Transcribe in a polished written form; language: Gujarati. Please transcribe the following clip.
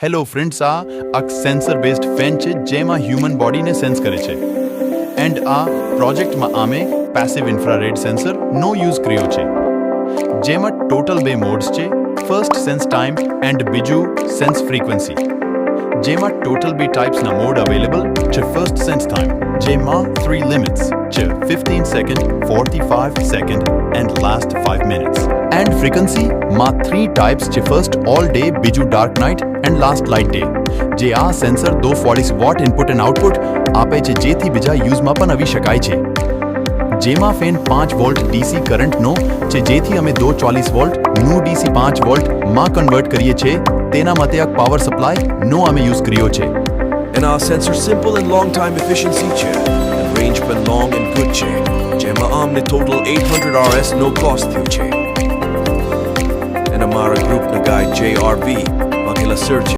હેલો ફ્રેન્ડ્સ, આ સેન્સર બેઝડ ફેન છે જેમાં હ્યુમન બોડીને સેન્સ કરે છે. એન્ડ આ પ્રોજેક્ટમાં અમે પેસિવ ઇન્ફ્રારેડ સેન્સરનો યુઝ કર્યો છે, જેમાં ટોટલ 2 મોડ્સ છે. ફર્સ્ટ સેન્સ ટાઈમ એન્ડ બીજું સેન્સ ફ્રીક્વન્સી, જેમાં ટોટલ 2 ટાઈપ્સના મોડ અવેલેબલ છે. ફર્સ્ટ સેન્સ ટાઈમ, જેમાં 3 લિમિટ્સ છે: 15 second, 45 second and last 5 minutes. And ફ્રીક્વન્સીમાં 3 ટાઈપ્સ છે: ફર્સ્ટ ઓલ ડે, બીજું dark night and last light day. જે આ sensor 240 watt input and output આપે છે, જેથી બીજા યુઝમાં પણ આવી શકાય છે. જેમાં ફેન 5 વોલ્ટ ડીસી કરંટનો છે, જેથી અમે 240 વોલ્ટનું ડીસી 5 વોલ્ટમાં કન્વર્ટ કરીએ છીએ. તેના માટે આ પાવર સપ્લાયનો અમે યુઝ કર્યો છે. And our sensor simple and long time efficiency છે, and range પણ long and good છે, જેમાં અમને total 800 RS no cost થયું છે. And અમારા ગ્રુપના ગાઈડ JRV વાકેલા સર્ચ